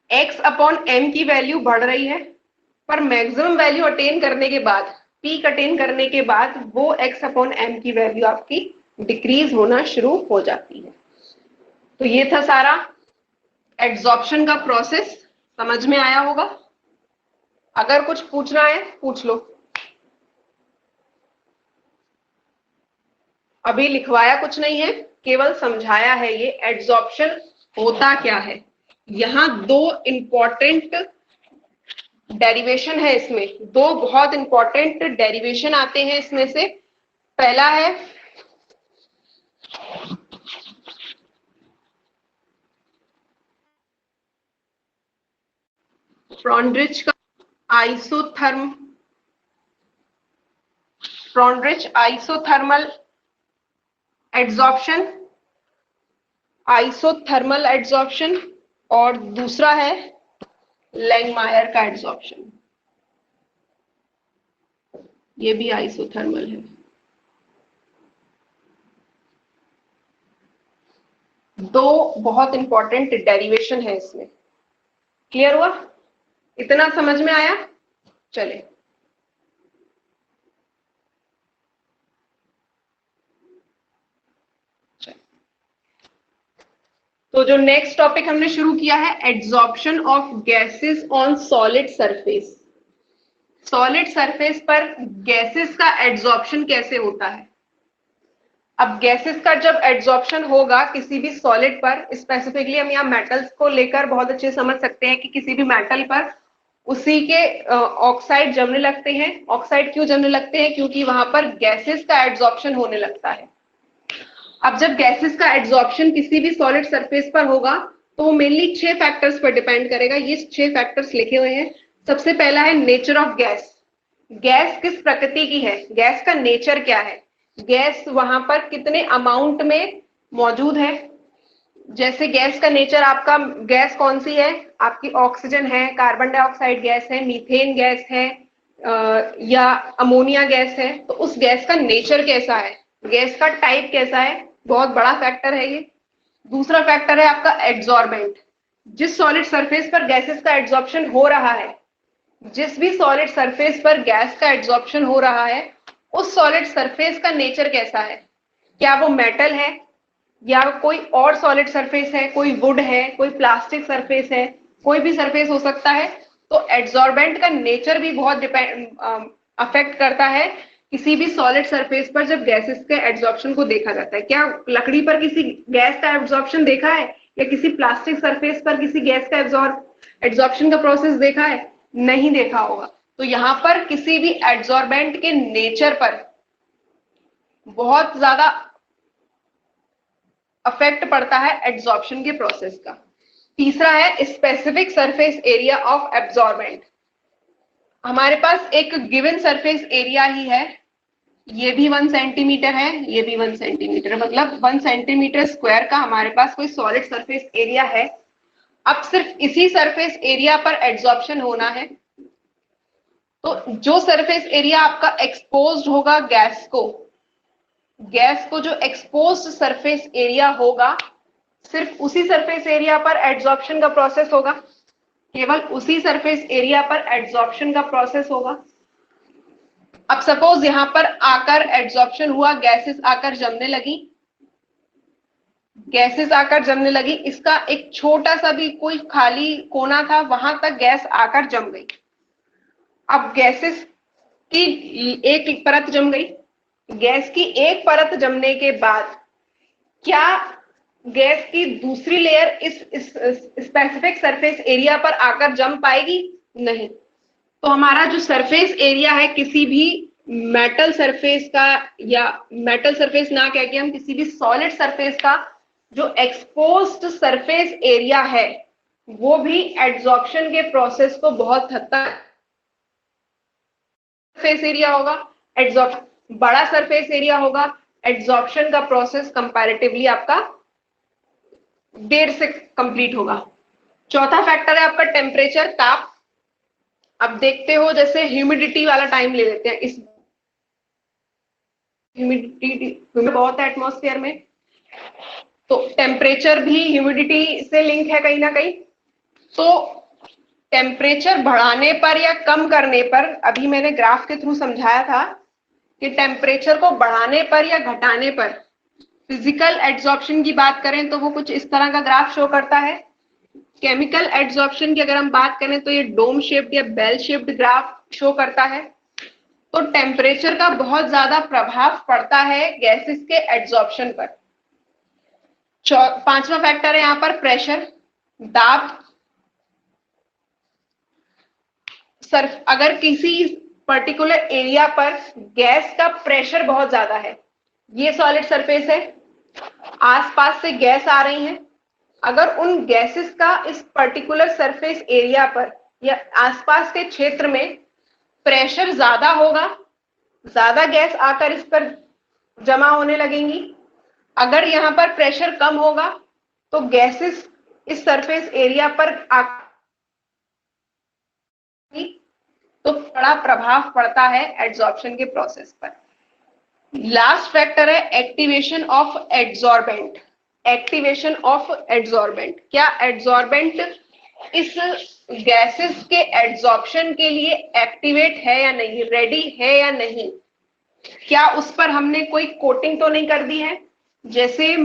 Speaker 1: x अपॉन m की वैल्यू बढ़ रही है, पर मैक्सिमम वैल्यू अटेन करने के बाद, पीक अटेन करने के बाद वो x अपॉन m की वैल्यू आपकी डिक्रीज होना शुरू हो जाती है। तो ये था सारा एड्सॉर्प्शन का प्रोसेस, समझ में आया होगा। अगर कुछ पूछना है पूछ लो। अभी लिखवाया कुछ नहीं है, केवल समझाया है ये एड्सॉर्प्शन होता क्या है। यहाँ दो इंपॉर्टेंट डेरिवेशन है, इसमें दो बहुत इंपॉर्टेंट डेरिवेशन आते हैं इसमें से। पहला है फ्रॉन्ड्रिच का आइसोथर्मल एड्सॉर्प्शन, और दूसरा है लैंगमायर का एड्सॉर्प्शन, ये भी आइसोथर्मल है। दो बहुत इंपॉर्टेंट डेरिवेशन है इसमें। क्लियर हुआ? इतना समझ में आया? चले, तो जो नेक्स्ट टॉपिक हमने शुरू किया है, adsorption of gases on solid surface. Solid surface पर गैसेस का एड्सॉर्प्शन कैसे होता है? अब गैसेस का जब एड्सॉर्प्शन होगा किसी भी सॉलिड पर, स्पेसिफिकली हम यहाँ मेटल्स को लेकर बहुत अच्छे समझ सकते हैं कि किसी भी मेटल पर उसी के ऑक्साइड जमने लगते हैं। ऑक्साइड क्यों जमने लगते हैं? क्योंकि वहां पर गैसेस का एड्सॉर्प्शन होने लगता है। अब जब गैसेस का एड्सॉर्प्शन किसी भी सॉलिड सरफेस पर होगा तो वो मेनली 6 फैक्टर्स पर डिपेंड करेगा। ये 6 फैक्टर्स लिखे हुए हैं। सबसे पहला है नेचर ऑफ गैस। गैस किस प्रकृति की है, गैस का नेचर क्या है, गैस वहां पर कितने अमाउंट में मौजूद है। जैसे गैस का नेचर, आपका गैस कौन सी है, आपकी ऑक्सीजन है, कार्बन डाइऑक्साइड गैस है, मीथेन गैस है, या अमोनिया गैस है, तो उस गैस का नेचर कैसा है, गैस का टाइप कैसा है, बहुत बड़ा फैक्टर है ये। दूसरा फैक्टर है आपका एड्सॉर्बेंट। जिस सॉलिड सरफेस पर गैसेस का एड्सॉर्प्शन हो रहा है, जिस भी सॉलिड सरफेस पर गैस का एड्सॉर्प्शन हो रहा है, उस सॉलिड सरफेस का नेचर कैसा है, क्या वो मेटल है या कोई और सॉलिड सरफेस है, कोई वुड है, कोई प्लास्टिक सरफेस है, कोई भी सरफेस हो सकता है। तो एड्सॉर्बेंट का नेचर भी बहुत अफेक्ट करता है किसी भी सॉलिड सरफेस पर जब गैसेस के एड्सॉर्प्शन को देखा जाता है। क्या लकड़ी पर किसी गैस का एड्सॉर्प्शन देखा है, या किसी प्लास्टिक सरफेस पर किसी गैस का एड्सॉर्प्शन का प्रोसेस देखा है? नहीं देखा होगा। तो यहाँ पर किसी भी एड्सॉर्बेंट के नेचर पर बहुत ज्यादा अफेक्ट पड़ता है एड्सॉर्प्शन के प्रोसेस का। तीसरा है specific surface area of absorbent. हमारे पास एक गिवन सरफेस एरिया ही है, ये भी 1 सेंटीमीटर है, ये भी 1 सेंटीमीटर, मतलब 1 सेंटीमीटर स्क्वायर का हमारे पास कोई सॉलिड सरफेस एरिया है। अब सिर्फ इसी सरफेस एरिया पर एड्सॉर्प्शन होना है, तो जो सरफेस एरिया आपका एक्सपोज्ड होगा गैस को जो एक्सपोज्ड सरफेस एरिया होगा, सिर्फ उसी सरफेस एरिया पर एड्सॉर्प्शन का प्रोसेस होगा, केवल उसी सरफेस एरिया पर एड्सॉर्प्शन का प्रोसेस होगा। अब सपोज यहां पर आकर एड्सॉर्प्शन हुआ, गैसेस आकर जमने लगी, इसका एक छोटा सा भी कोई खाली कोना था, वहां तक गैस आकर जम गई। अब गैसेस की एक परत जम गई, गैस की एक परत जमने के बाद क्या गैस की दूसरी लेयर इस स्पेसिफिक सरफेस एरिया पर आकर जम पाएगी? नहीं। तो हमारा जो सरफेस एरिया है किसी भी मेटल सरफेस का, या मेटल सरफेस ना कह के हम किसी भी सॉलिड सरफेस का जो एक्सपोज्ड सरफेस एरिया है, वो भी एड्सॉर्प्शन के प्रोसेस को बहुत हद तक, सरफेस एरिया होगा, एड्सॉर्प्शन बड़ा सरफेस एरिया होगा, एड्सॉर्प्शन का प्रोसेस कंपैरेटिवली आपका देर से कंप्लीट होगा। चौथा फैक्टर है आपका टेम्परेचर, ताप। अब देखते हो जैसे ह्यूमिडिटी वाला टाइम ले लेते हैं, इस ह्यूमिडिटी बहुत है एटमॉस्फेयर में, तो टेम्परेचर भी ह्यूमिडिटी से लिंक है कहीं ना कहीं। तो टेम्परेचर बढ़ाने पर या कम करने पर, अभी मैंने ग्राफ के थ्रू समझाया था कि टेम्परेचर को बढ़ाने पर या घटाने पर, फिजिकल एड्सॉर्प्शन की बात करें तो वो कुछ इस तरह का ग्राफ शो करता है। केमिकल एड्सॉर्प्शन की अगर हम बात करें तो ये डोम शेप्ड या बेल शेप्ड ग्राफ शो करता है। तो टेम्परेचर का बहुत ज्यादा प्रभाव पड़ता है गैसेस के एड्सॉर्प्शन पर। पांचवा फैक्टर है यहाँ पर प्रेशर। दाब सर्फ अगर किसी पर्टिकुलर एरिया पर गैस का प्रेशर बहुत ज्यादा है, ये सॉलिड सरफेस है, आसपास से गैस आ रही है, अगर उन गैसेस का इस पर्टिकुलर सरफेस एरिया पर या आसपास के क्षेत्र में प्रेशर ज्यादा होगा, ज्यादा गैस आकर इस पर जमा होने लगेंगी। अगर यहां पर प्रेशर कम होगा तो गैसेस इस सरफेस एरिया पर तो बड़ा प्रभाव पड़ता है एड्सॉर्प्शन के प्रोसेस पर। लास्ट फैक्टर है activation of adsorbent. Activation of adsorbent, क्या एड्सॉर्बेंट इस गैसेस के एड्सॉर्प्शन के लिए एक्टिवेट है या नहीं, रेडी है या नहीं, क्या उस पर हमने कोई कोटिंग तो नहीं कर दी है। जैसे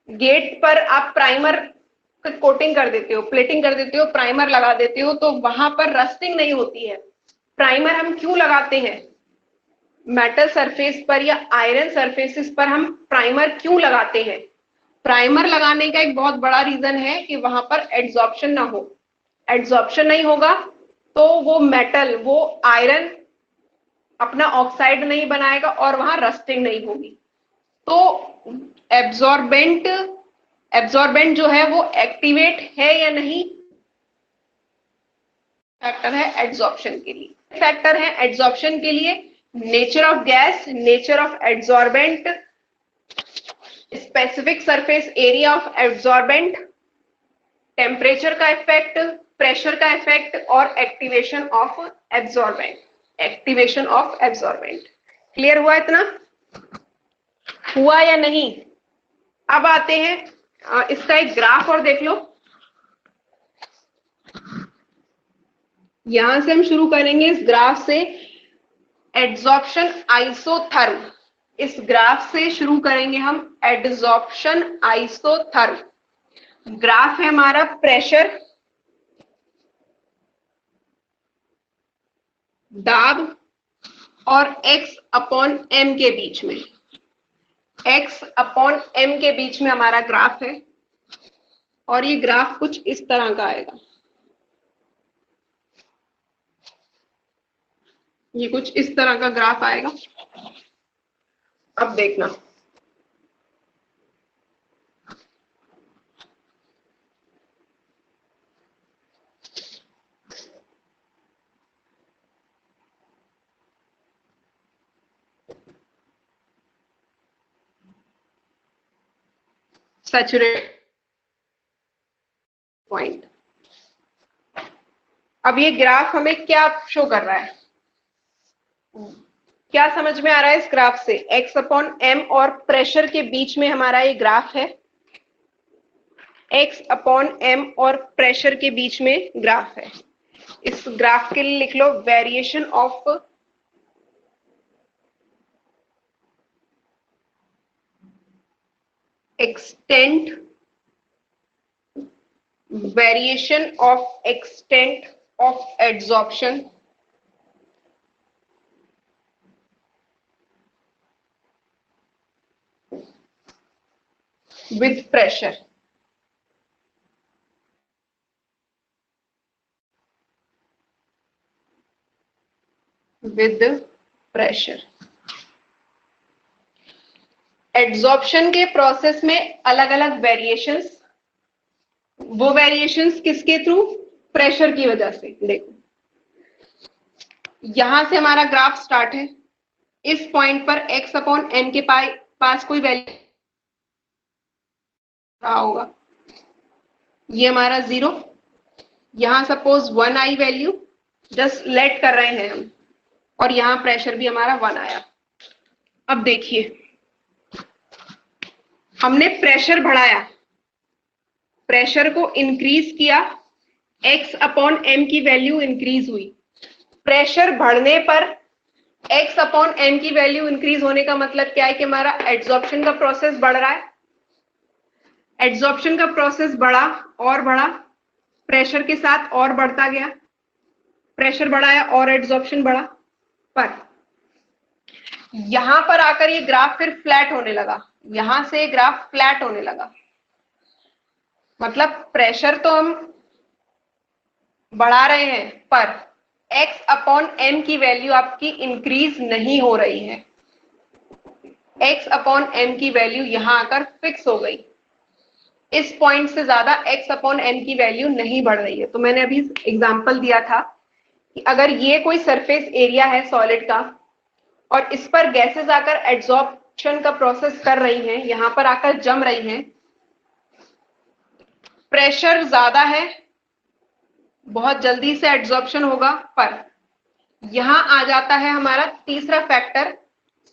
Speaker 1: गेट पर आप प्राइमर कोटिंग कर देते हो, प्लेटिंग कर देते हो, प्राइमर लगा देते हो, तो वहां पर रस्टिंग नहीं होती है। प्राइमर हम क्यों लगाते हैं, मेटल सरफेस पर या आयरन सरफेसेस पर हम प्राइमर क्यों लगाते हैं। प्राइमर लगाने का एक बहुत बड़ा रीजन है कि वहां पर एड्सॉर्प्शन ना हो। एड्सॉर्प्शन नहीं होगा तो वो मेटल, वो आयरन अपना ऑक्साइड नहीं बनाएगा और वहां रस्टिंग नहीं होगी। तो एब्जॉर्बेंट जो है वो एक्टिवेट है या नहीं, फैक्टर है एड्सॉर्प्शन के लिए। फैक्टर है एड्सॉर्प्शन के लिए nature of gas, nature of adsorbent, specific surface area of adsorbent, temperature का इफेक्ट, प्रेशर का इफेक्ट और activation of absorbent. Activation of absorbent clear हुआ, इतना हुआ या नहीं। अब आते हैं इसका एक ग्राफ और देख लो। यहां से हम शुरू करेंगे इस ग्राफ से, एड्सॉर्प्शन आइसोथर्म। इस ग्राफ से शुरू करेंगे हम एड्सॉर्प्शन आइसोथर्म। ग्राफ है हमारा प्रेशर, दाब और x अपॉन m के बीच में, x अपॉन m के बीच में हमारा ग्राफ है और ये ग्राफ कुछ इस तरह का आएगा। ये कुछ इस तरह का ग्राफ आएगा। अब देखना, सैचुरेट पॉइंट। अब ये ग्राफ हमें क्या शो कर रहा है, क्या समझ में आ रहा है इस ग्राफ से। x अपॉन m और प्रेशर के बीच में हमारा ये ग्राफ है, x अपॉन m और प्रेशर के बीच में ग्राफ है। इस ग्राफ के लिए लिख लो variation of extent, variation of extent of adsorption with pressure। with pressure adsorption के प्रोसेस में अलग अलग वेरिएशंस, वो वेरिएशंस किसके थ्रू, प्रेशर की वजह से। देखो यहां से हमारा ग्राफ स्टार्ट है, इस पॉइंट पर x अपॉन m के पास कोई वैल्यू रहा होगा, ये हमारा 0, यहां suppose 1 I value, just let कर रहे हैं हम, और यहां प्रेशर भी हमारा 1 आया। अब देखिए हमने प्रेशर बढ़ाया, प्रेशर को इंक्रीज किया, x अपॉन m की वैल्यू इंक्रीज हुई। प्रेशर बढ़ने पर x अपॉन m की वैल्यू इंक्रीज होने का मतलब क्या है कि हमारा एड्सॉर्प्शन का प्रोसेस बढ़ रहा है। एड्सॉर्प्शन का प्रोसेस बढ़ा और बढ़ा, प्रेशर के साथ और बढ़ता गया, प्रेशर बढ़ाया और एड्सॉर्प्शन बढ़ा, पर यहां पर आकर ये ग्राफ फिर फ्लैट होने लगा, यहां से ग्राफ फ्लैट होने लगा। मतलब प्रेशर तो हम बढ़ा रहे हैं पर x अपॉन m की वैल्यू आपकी इंक्रीज नहीं हो रही है। x अपॉन m की वैल्यू यहां आकर फिक्स हो गई। इस पॉइंट से ज्यादा x अपॉन m की वैल्यू नहीं बढ़ रही है। तो मैंने अभी एग्जांपल दिया था कि अगर ये कोई सरफेस एरिया है सॉलिड का और इस पर गैसेस आकर एड्सॉर्प्शन का प्रोसेस कर रही हैं, यहां पर आकर जम रही हैं, प्रेशर ज्यादा है, बहुत जल्दी से एड्सॉर्प्शन होगा, पर यहां आ जाता है हमारा तीसरा फैक्टर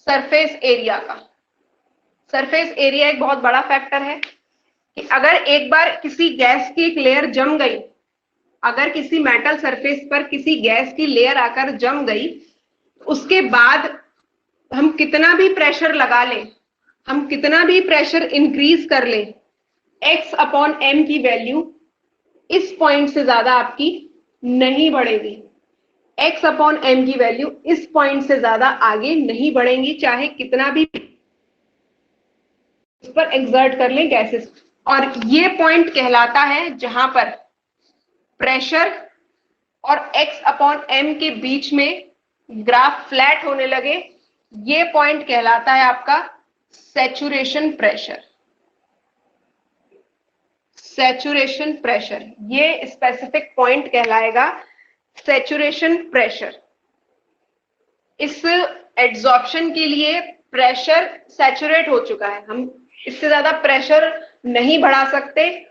Speaker 1: सरफेस एरिया का। सरफेस एरिया एक बहुत बड़ा फैक्टर है कि अगर एक बार किसी गैस की एक लेयर जम गई, अगर किसी मेटल सरफेस पर किसी गैस की लेयर आकर जम गई, उसके बाद हम कितना भी प्रेशर लगा लें, हम कितना भी प्रेशर इंक्रीज कर लें, x अपॉन m की वैल्यू इस पॉइंट से ज्यादा आपकी नहीं बढ़ेगी। x अपॉन m की वैल्यू इस पॉइंट से ज्यादा आगे नहीं बढ़ेंगी, चाहे कितना भी इस पर एक्सर्ट कर लें गैसेस। और ये पॉइंट कहलाता है जहां पर प्रेशर और x अपॉन m के बीच में ग्राफ फ्लैट होने लगे, ये पॉइंट कहलाता है आपका सैचुरेशन प्रेशर। सैचुरेशन प्रेशर, ये स्पेसिफिक पॉइंट कहलाएगा सैचुरेशन प्रेशर। इस एड्सॉर्प्शन के लिए प्रेशर सैचुरेट हो चुका है, हम इससे ज्यादा प्रेशर नहीं बढ़ा सकते,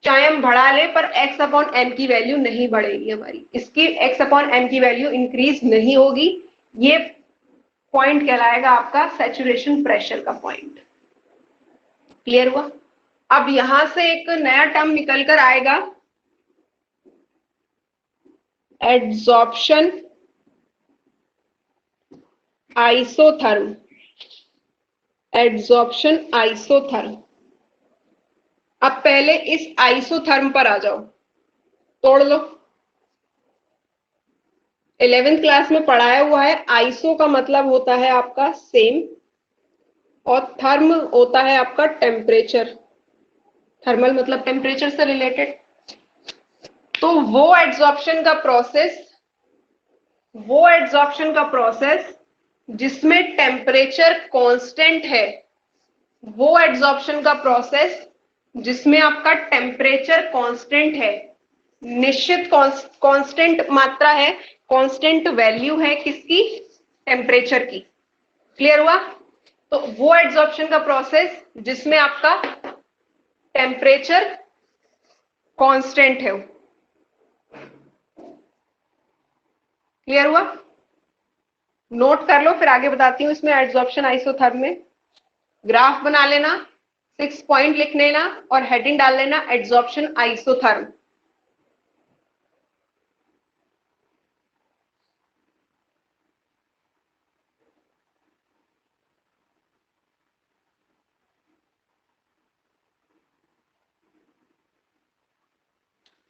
Speaker 1: चाहे हम बढ़ा ले पर x अपॉन m की वैल्यू नहीं बढ़ेगी हमारी, इसकी x अपॉन m की वैल्यू इंक्रीज नहीं होगी। ये पॉइंट कहलाएगा आपका सैचुरेशन प्रेशर का पॉइंट। क्लियर हुआ? अब यहां से एक नया टर्म निकल कर आएगा, एड्सॉर्प्शन आइसोथर्म। Adsorption isotherm. अब पहले इस आइसोथर्म पर आ जाओ, तोड़ लो। 11th क्लास में पढ़ाया हुआ है, आइसो का मतलब होता है आपका सेम और थर्म होता है आपका टेम्परेचर। थर्मल मतलब टेम्परेचर से रिलेटेड। तो वो एड्सॉर्प्शन का प्रोसेस जिसमें टेम्परेचर कांस्टेंट है, वो एड्सॉर्प्शन का प्रोसेस जिसमें आपका टेम्परेचर कांस्टेंट है, निश्चित कांस्टेंट मात्रा है, कांस्टेंट वैल्यू है किसकी? टेम्परेचर की। क्लियर हुआ? तो वो एड्सॉर्प्शन का प्रोसेस जिसमें आपका टेम्परेचर कांस्टेंट है। क्लियर हुआ? नोट कर लो, फिर आगे बताती हूं। इसमें एड्सॉर्प्शन आइसोथर्म में ग्राफ बना लेना, 6 पॉइंट लिख लेना और हेडिंग डाल लेना एड्सॉर्प्शन आइसोथर्म।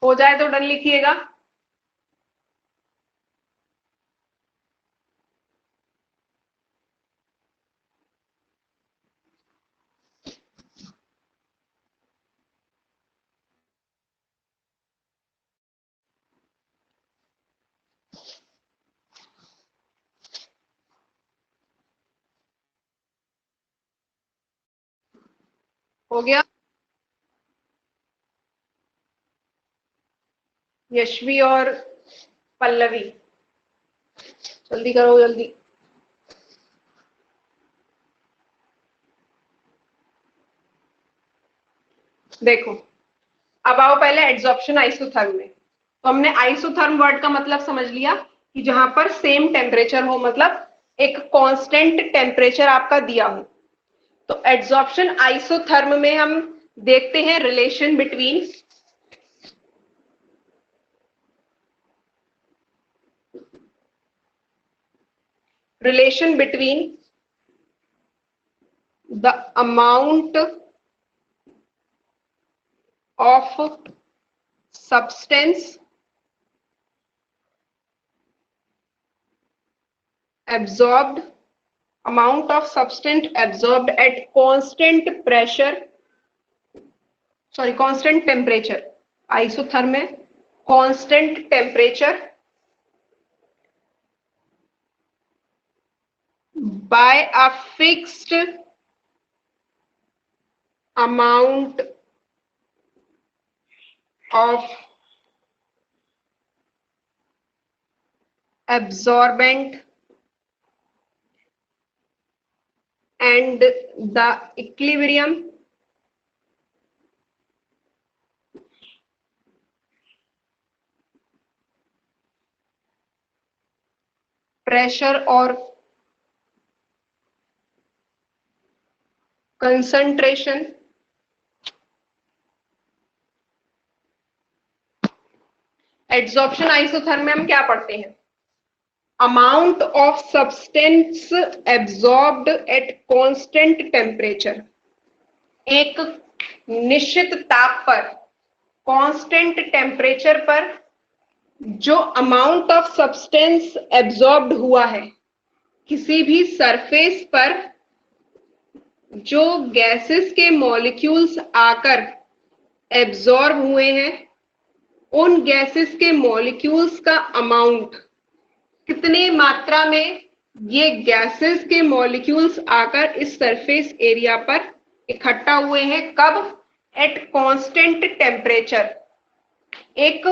Speaker 1: हो जाए तो डन लिखिएगा। हो गया? यशवी और पल्लवी, जल्दी करो जल्दी। देखो, अब आओ पहले एड्सॉर्प्शन आइसोथर्म में। तो हमने आइसोथर्म वर्ड का मतलब समझ लिया कि जहां पर सेम टेम्परेचर हो, मतलब एक कांस्टेंट टेम्परेचर आपका दिया हो। तो एड्सॉर्प्शन आइसोथर्म में हम देखते हैं relation between the amount of substance absorbed, amount of substance absorbed at constant pressure sorry constant temperature, isotherm constant temperature by a fixed amount of absorbent and the equilibrium pressure or concentration adsorption isotherm में हम क्या पढ़ते हैं? Amount of substance absorbed eight constant temperature, एक निश्चित ताप पर constant temperature पर जो अमाउंट ऑफ सब्सटेंस एब्जॉर्ब्ड हुआ है, किसी भी सरफेस पर जो गैसेस के मॉलिक्यूल्स आकर एब्जॉर्ब हुए हैं, उन गैसेस के मॉलिक्यूल्स का अमाउंट, कितने मात्रा में ये गैसेस के मॉलिक्यूल्स आकर इस सरफेस एरिया पर इकट्ठा हुए हैं, कब? एट कांस्टेंट टेम्परेचर, एक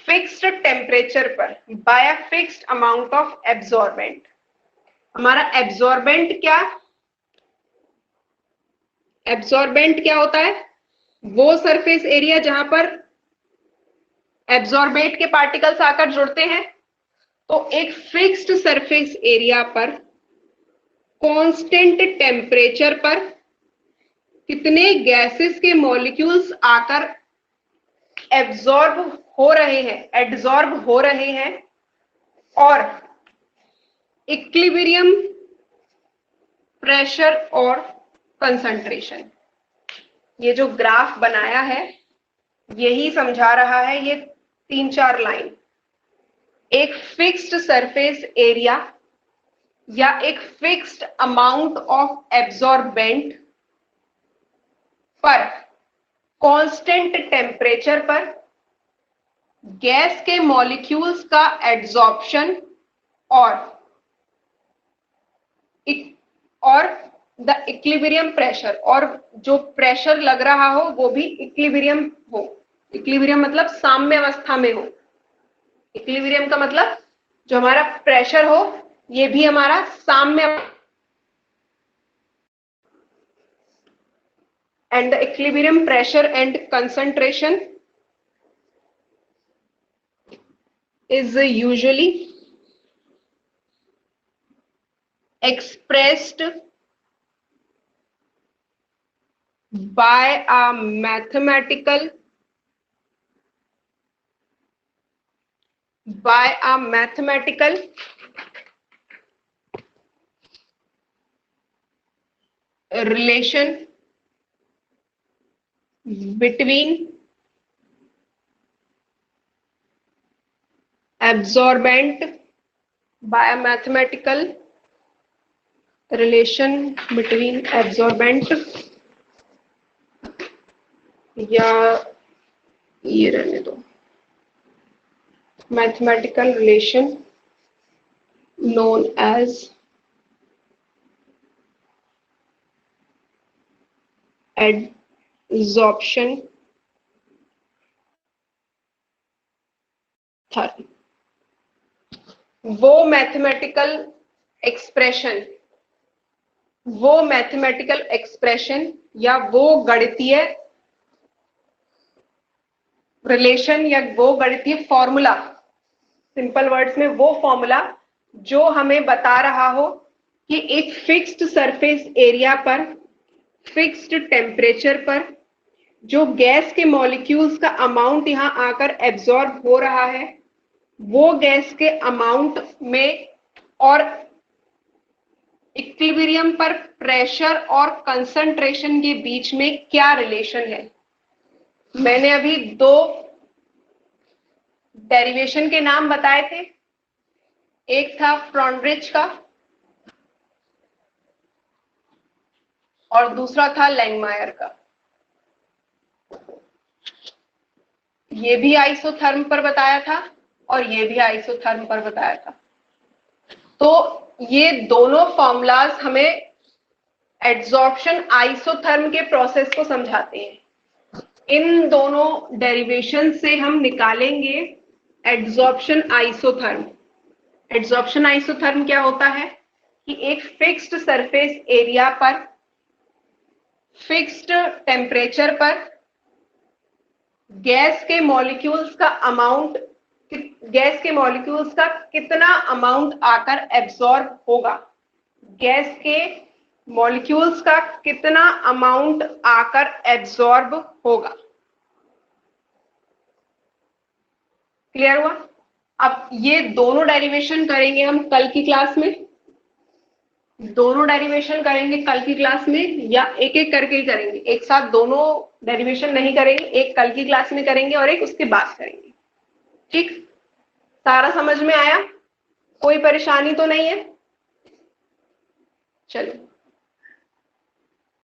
Speaker 1: फिक्स्ड टेम्परेचर पर, by a fixed amount of absorbent. हमारा एब्जॉर्बेंट क्या? एब्जॉर्बेंट क्या होता है? वो सरफेस एरिया जहां पर एब्जॉर्बेट के पार्टिकल्स आकर जुड़ते हैं। तो एक फिक्स्ड सरफेस एरिया पर कांस्टेंट टेम्परेचर पर कितने गैसेस के मॉलिक्यूल्स आकर एब्जॉर्ब हो रहे हैं, एड्सॉर्ब हो रहे हैं, और इक्विलिब्रियम प्रेशर और कंसंट्रेशन। ये जो ग्राफ बनाया है यही समझा रहा है, ये 3-4 लाइन। एक फिक्स्ड सरफेस एरिया या एक फिक्स्ड अमाउंट ऑफ एब्जॉर्बेंट पर कांस्टेंट टेम्परेचर पर गैस के मॉलिक्यूल्स का एड्सॉर्प्शन और द इक्विलिब्रियम प्रेशर, और जो प्रेशर लग रहा हो वो भी इक्विलिब्रियम हो। इक्विलिब्रियम मतलब साम्य अवस्था में हो। इक्विलिब्रियम का मतलब जो हमारा प्रेशर हो ये भी हमारा साम्य, and the equilibrium pressure and concentration is usually expressed by a mathematical relation between absorbent, by a mathematical relation between absorbent, या ये रहने दो, mathematical relation known as adsorption theorem। वो मैथमेटिकल एक्सप्रेशन या वो गणितीय रिलेशन या वो गणितीय फॉर्मूला, सिंपल वर्ड्स में वो फॉर्मूला जो हमें बता रहा हो कि एक फिक्स्ड सरफेस एरिया पर फिक्स्ड टेम्परेचर पर जो गैस के मॉलिक्यूल्स का अमाउंट यहां आकर एब्जॉर्ब हो रहा है, वो गैस के अमाउंट में और इक्विलिब्रियम पर प्रेशर और कंसंट्रेशन के बीच में क्या रिलेशन है। मैंने अभी 2 डेरिवेशन के नाम बताए थे, एक था फ्रॉन्ड्रिच का और दूसरा था लैंगमायर का। ये भी आइसोथर्म पर बताया था और ये भी आइसोथर्म पर बताया था। तो ये दोनों फॉर्मूलाज हमें एड्सॉर्प्शन आइसोथर्म के प्रोसेस को समझाते हैं। इन दोनों डेरिवेशन से हम निकालेंगे एड्सॉर्प्शन आइसोथर्म। एड्सॉर्प्शन आइसोथर्म क्या होता है कि एक फिक्स्ड सरफेस एरिया पर फिक्स्ड टेम्परेचर पर गैस के मॉलिक्यूल्स का अमाउंट, गैस के मॉलिक्यूल्स का कितना अमाउंट आकर एब्सॉर्ब होगा, गैस के मॉलिक्यूल्स का कितना अमाउंट आकर एब्सॉर्ब होगा। क्लियर हुआ? अब ये दोनों डेरिवेशन करेंगे हम कल की क्लास में, दोनों डेरिवेशन करेंगे कल की क्लास में, या एक एक करके ही करेंगे, एक साथ दोनों डेरिवेशन नहीं करेंगे, एक कल की क्लास में करेंगे और एक उसके बाद करेंगे। ठीक, सारा समझ में आया? कोई परेशानी तो नहीं है? चलो।